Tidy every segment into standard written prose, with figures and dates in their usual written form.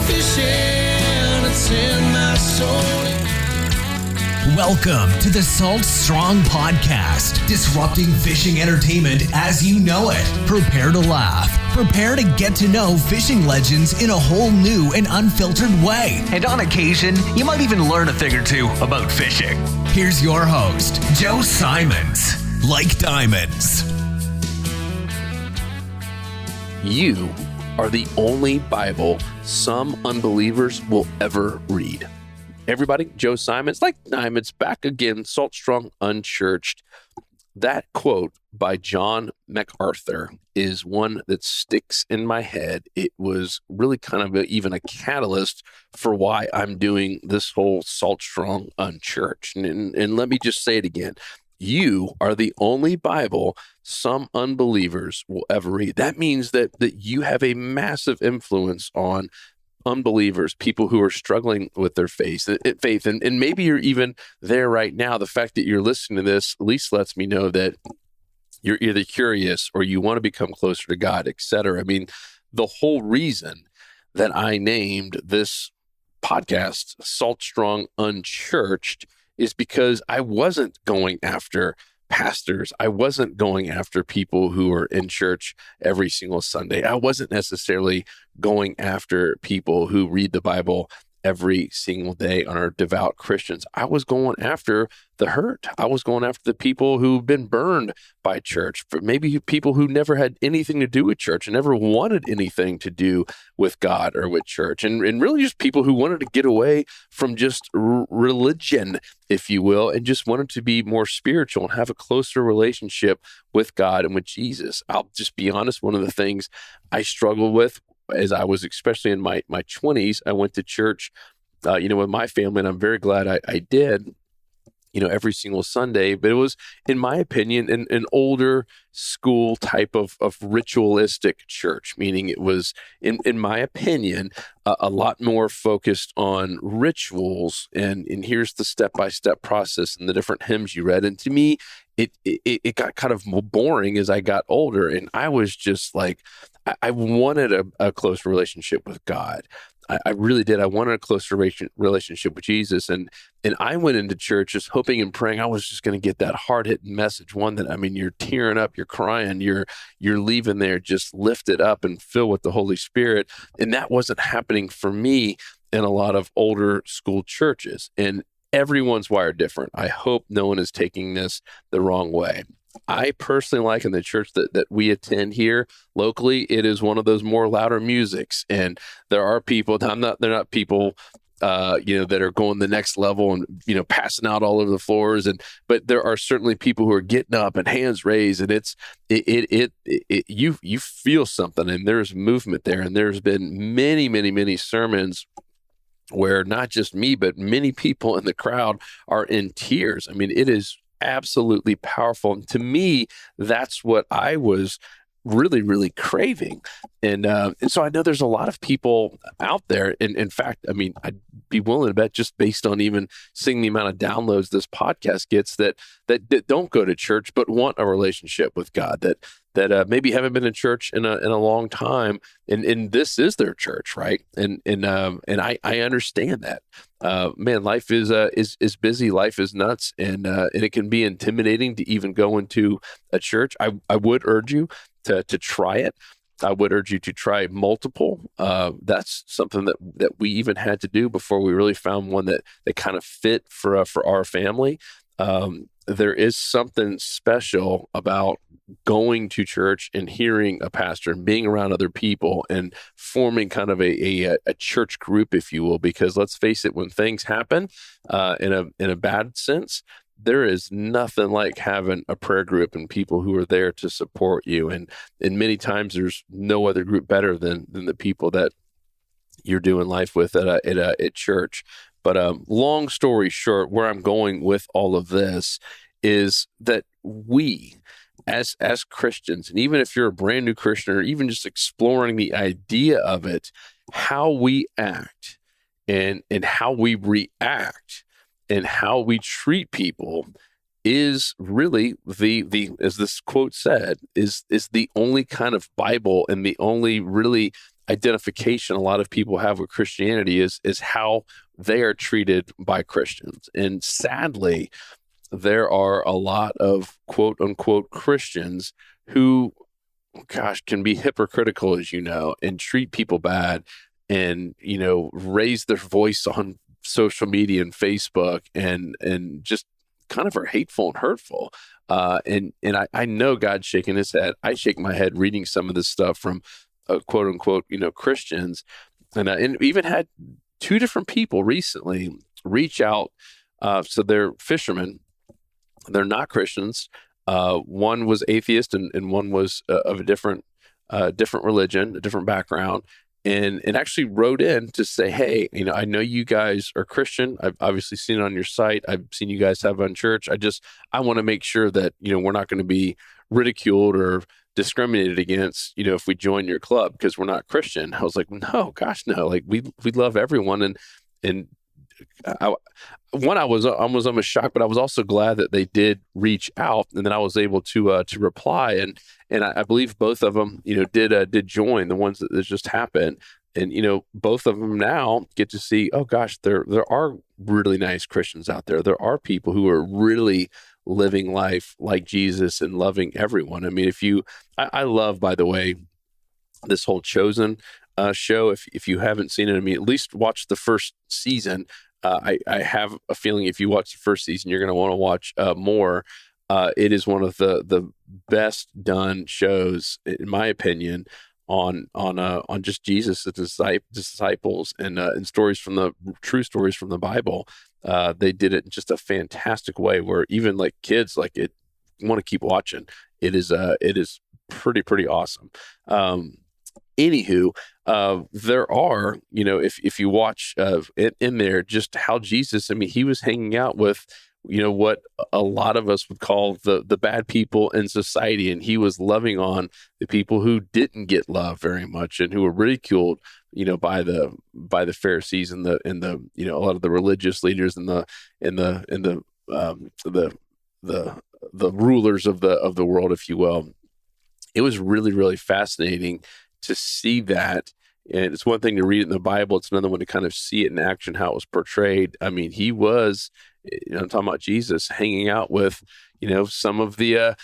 fishing, it's in my soul. Welcome to the Salt Strong Podcast, disrupting fishing entertainment as you know it. Prepare to laugh. Prepare to get to know fishing legends in a whole new and unfiltered way. And on occasion, you might even learn a thing or two about fishing. Here's your host, Joe Simons. Like diamonds. You are the only Bible some unbelievers will ever read. Everybody, Joe Simons, like diamonds, back again, Salt Strong, Unchurched. That quote by John MacArthur is one that sticks in my head. It was really kind of even a catalyst for why I'm doing this whole Salt Strong, Unchurched. And let me just say it again. You are the only Bible some unbelievers will ever read. That means that you have a massive influence on unbelievers, people who are struggling with their faith. And maybe you're even there right now. The fact that you're listening to this at least lets me know that you're either curious or you want to become closer to God, etc. I mean, the whole reason that I named this podcast Salt Strong Unchurched is because I wasn't going after pastors. I wasn't going after people who are in church every single Sunday. I wasn't necessarily going after people who read the Bible every single day and are devout Christians. I was going after the hurt. I was going after the people who've been burned by church, for maybe people who never had anything to do with church and never wanted anything to do with God or with church, and really just people who wanted to get away from just religion, if you will, and just wanted to be more spiritual and have a closer relationship with God and with Jesus. I'll just be honest, one of the things I struggled with as I was, especially in my 20s, I went to church, with my family, and I'm very glad I did, every single Sunday. But it was, in my opinion, an older school type of ritualistic church, meaning it was, in my opinion, a lot more focused on rituals. And here's the step-by-step process and the different hymns you read. And to me, it got kind of boring as I got older. And I was just like, I wanted a close relationship with God. I really did. I wanted a closer relationship with Jesus. And I went into church just hoping and praying I was just going to get that hard-hitting message. One that, you're tearing up, you're crying, you're leaving there just lifted up and filled with the Holy Spirit. And that wasn't happening for me in a lot of older school churches. And everyone's wired different. I hope no one is taking this the wrong way. I personally like, in the church that we attend here locally, it is one of those more louder musics. And there are people, they're not people, that are going the next level and, passing out all over the floors. But there are certainly people who are getting up and hands raised, and you feel something, and there's movement there. And there's been many, many, many sermons where not just me, but many people in the crowd are in tears. It is absolutely powerful. And to me, that's what I was really, really craving. And so I know there's a lot of people out there. And in fact, I'd be willing to bet, just based on even seeing the amount of downloads this podcast gets, that don't go to church, but want a relationship with God, that maybe haven't been in church in a long time, and this is their church, right? And I understand that. Man, life is busy, life is nuts, and it can be intimidating to even go into a church. I would urge you to try it. I would urge you to try multiple. That's something that we even had to do before we really found one that kind of fit for our family. There is something special about going to church and hearing a pastor and being around other people and forming kind of a church group, if you will, because let's face it, when things happen in a bad sense, there is nothing like having a prayer group and people who are there to support you. And many times there's no other group better than the people that you're doing life with at church. But long story short, where I'm going with all of this is that we, as Christians, and even if you're a brand new Christian or even just exploring the idea of it, how we act and how we react and how we treat people is really the as this quote said, is the only kind of Bible and the only really identification a lot of people have with Christianity is how they are treated by Christians. And sadly, there are a lot of quote unquote Christians who, gosh, can be hypocritical, as you know, and treat people bad and, raise their voice on social media and Facebook and just kind of are hateful and hurtful. And I know God's shaking his head. I shake my head reading some of this stuff from quote unquote, Christians. And even had two different people recently reach out. So they're fishermen. They're not Christians. One was atheist and one was of a different religion, a different background, and actually wrote in to say, hey, I know you guys are Christian. I've obviously seen it on your site. I've seen you guys have Unchurched. I want to make sure that, we're not going to be ridiculed or discriminated against, if we join your club because we're not Christian. I was like, no, gosh, no. Like we love everyone. And I was almost shocked, but I was also glad that they did reach out, and then I was able to reply, and I believe both of them, did join, the ones that just happened, and both of them now get to see, oh gosh, there are really nice Christians out there. There are people who are really living life like Jesus and loving everyone. I mean, I love, by the way, this whole Chosen show. If you haven't seen it, I mean, at least watch the first season. I have a feeling if you watch the first season, you're going to want to watch more. It is one of the best done shows, in my opinion, on just Jesus' disciples and stories from the true stories from the Bible. They did it in just a fantastic way, where even like kids like it want to keep watching. It is pretty awesome. Anywho, there are, if you watch in there, just how Jesus, I mean, he was hanging out with, what a lot of us would call the bad people in society. And he was loving on the people who didn't get love very much and who were ridiculed, by the Pharisees and the a lot of the religious leaders and the rulers of the world, if you will. It was really, really fascinating to see that. And it's one thing to read it in the Bible. It's another one to kind of see it in action, how it was portrayed. I mean, he was, I'm talking about Jesus hanging out with, some of the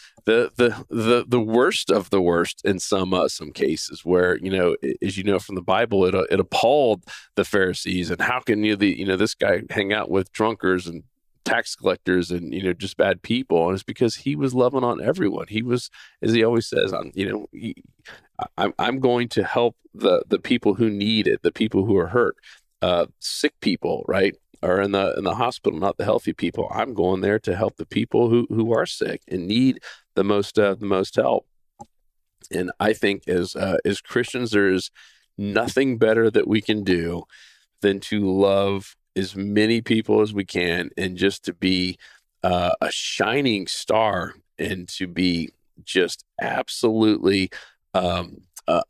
worst of the worst in some cases where, as you know, from the Bible, it appalled the Pharisees. And how can this guy hang out with drunkards and tax collectors and, just bad people? And it's because he was loving on everyone. He was, as he always says, I'm going to help the people who need it, the people who are hurt, sick people, right, are in the hospital, not the healthy people. I'm going there to help the people who are sick and need the most help. And I think as Christians, there is nothing better that we can do than to love as many people as we can, and just to be a shining star, and to be just absolutely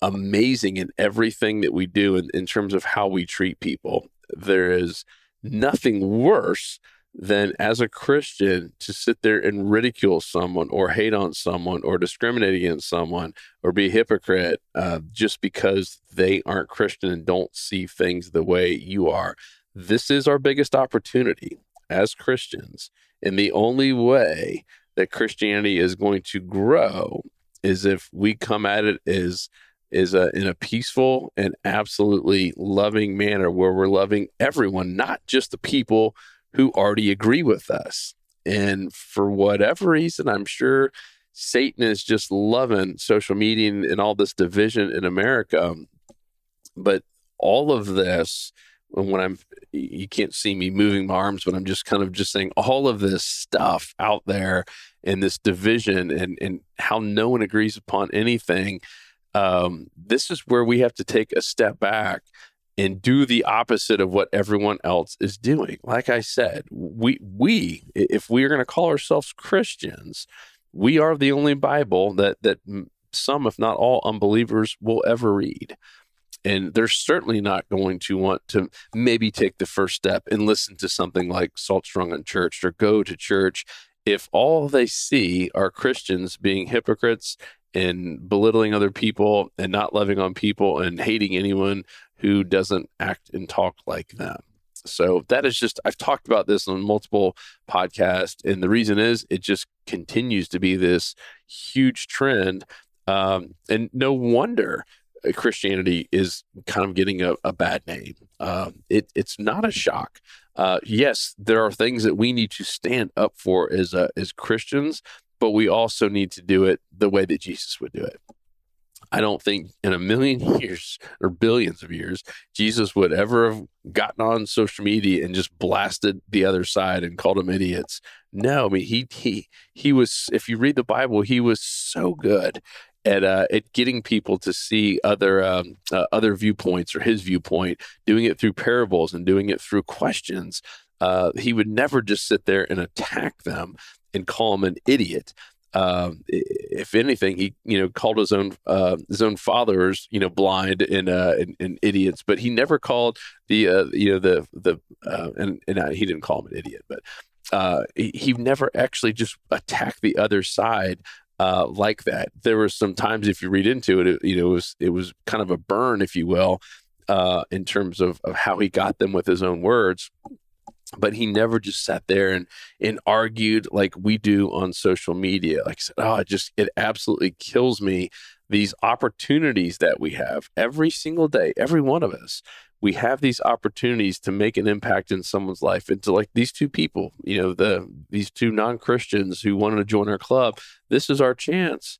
amazing in everything that we do in terms of how we treat people. There is nothing worse than, as a Christian, to sit there and ridicule someone or hate on someone or discriminate against someone or be a hypocrite just because they aren't Christian and don't see things the way you are. This is our biggest opportunity as Christians. And the only way that Christianity is going to grow is if we come at it in a peaceful and absolutely loving manner, where we're loving everyone, not just the people who already agree with us. And for whatever reason, I'm sure Satan is just loving social media and all this division in America. But all of this, when you can't see me moving my arms, but I'm just kind of just saying all of this stuff out there and this division and how no one agrees upon anything. This is where we have to take a step back and do the opposite of what everyone else is doing. Like I said, if we are going to call ourselves Christians, we are the only Bible that some, if not all, unbelievers will ever read. And they're certainly not going to want to maybe take the first step and listen to something like Salt Strong Unchurched or go to church if all they see are Christians being hypocrites and belittling other people and not loving on people and hating anyone who doesn't act and talk like them. So that is just, I've talked about this on multiple podcasts. And the reason is it just continues to be this huge trend. And no wonder Christianity is kind of getting a bad name. It's not a shock. Yes, there are things that we need to stand up for as Christians, but we also need to do it the way that Jesus would do it. I don't think in a million years or billions of years, Jesus would ever have gotten on social media and just blasted the other side and called them idiots. No, I mean, he was, if you read the Bible, he was so good at getting people to see other viewpoints or his viewpoint, doing it through parables and doing it through questions. He would never just sit there and attack them and call them an idiot. If anything, he called his own followers blind and idiots, but he never called he didn't call him an idiot, but he never actually just attacked the other side like that. There were some times, if you read into it, it was kind of a burn, if you will, in terms of how he got them with his own words. But he never just sat there and argued like we do on social media. Like I said, it absolutely kills me. These opportunities that we have every single day, every one of us, we have these opportunities to make an impact in someone's life. And to like these two people, these two non-Christians who wanted to join our club, this is our chance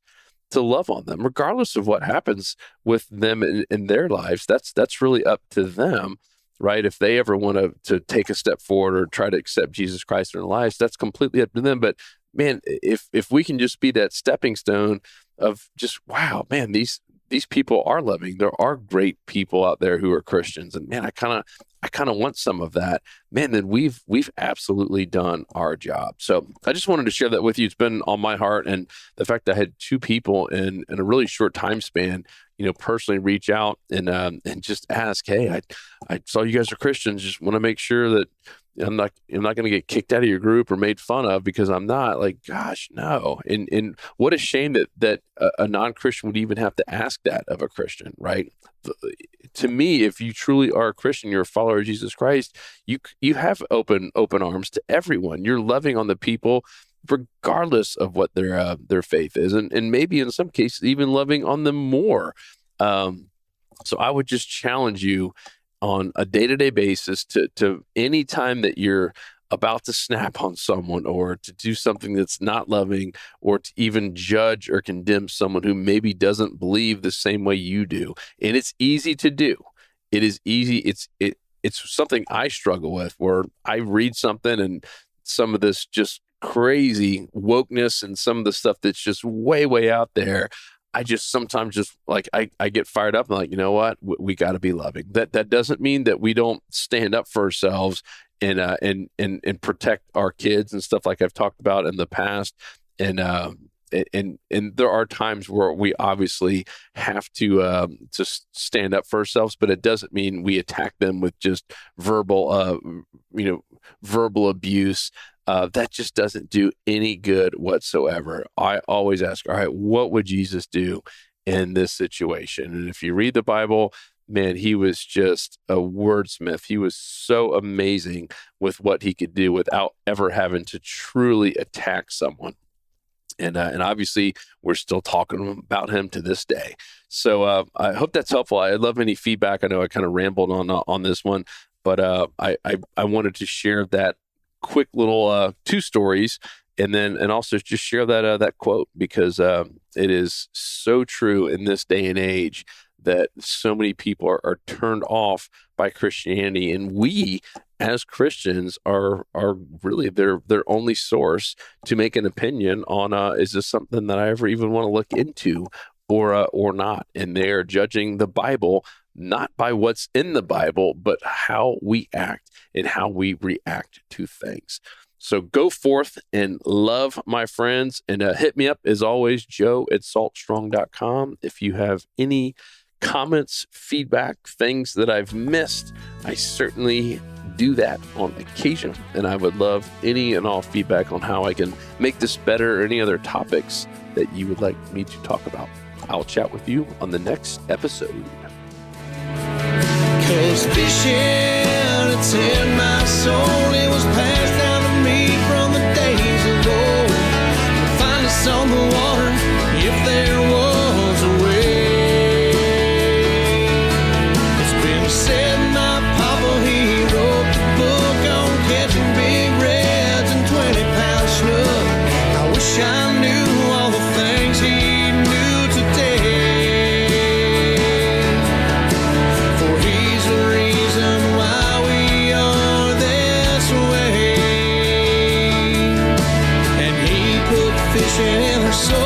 to love on them, regardless of what happens with them in their lives. That's really up to them. Right? If they ever want to take a step forward or try to accept Jesus Christ in their lives, that's completely up to them. But man, if we can just be that stepping stone of just, wow, man, these people are loving. There are great people out there who are Christians. And man, I kind of want some of that, man, then we've absolutely done our job. So I just wanted to share that with you. It's been on my heart. And the fact that I had two people in a really short time span, personally reach out and just ask, hey, I saw you guys are Christians. Just want to make sure that I'm not going to get kicked out of your group or made fun of because I'm not. Like, gosh, no. And what a shame that a non-Christian would even have to ask that of a Christian, right? To me, if you truly are a Christian, you're a follower of Jesus Christ, you have open arms to everyone. You're loving on the people regardless of what their faith is, and maybe in some cases even loving on them more. So I would just challenge you on a day-to-day basis to any time that you're about to snap on someone or to do something that's not loving or to even judge or condemn someone who maybe doesn't believe the same way you do. And it's easy to do. It is easy. It's something I struggle with, where I read something and some of this just crazy wokeness and some of the stuff that's just way out there. I just sometimes just like I get fired up and like, you know what, we got to be loving. That doesn't mean that we don't stand up for ourselves and protect our kids and stuff like I've talked about in the past. And there are times where we obviously have to stand up for ourselves, but it doesn't mean we attack them with just verbal abuse. That just doesn't do any good whatsoever. I always ask, all right, what would Jesus do in this situation? And if you read the Bible, man, he was just a wordsmith. He was so amazing with what he could do without ever having to truly attack someone. And obviously, we're still talking about him to this day. So I hope that's helpful. I'd love any feedback. I know I kind of rambled on this one, but I wanted to share that quick little two stories, and also just share that quote, because it is so true in this day and age that so many people are turned off by Christianity, and we as Christians are really their only source to make an opinion on is this something that I ever even want to look into or not. And they are judging the Bible not by what's in the Bible, but how we act and how we react to things. So go forth and love, my friends, and hit me up as always, Joe@saltstrong.com. If you have any comments, feedback, things that I've missed. I certainly do that on occasion, and I would love any and all feedback on how I can make this better or any other topics that you would like me to talk about. I'll chat with you on the next episode. 'Cause fishing, it's in my soul. It was passed down to me from the days of old. To find us on the water, if there was a way. It's been said my papa, he wrote the book on catching big reds and 20-pound snook. I wish I knew all the things he knew today. For he's the reason why we are this way. And he put fishing in our soul.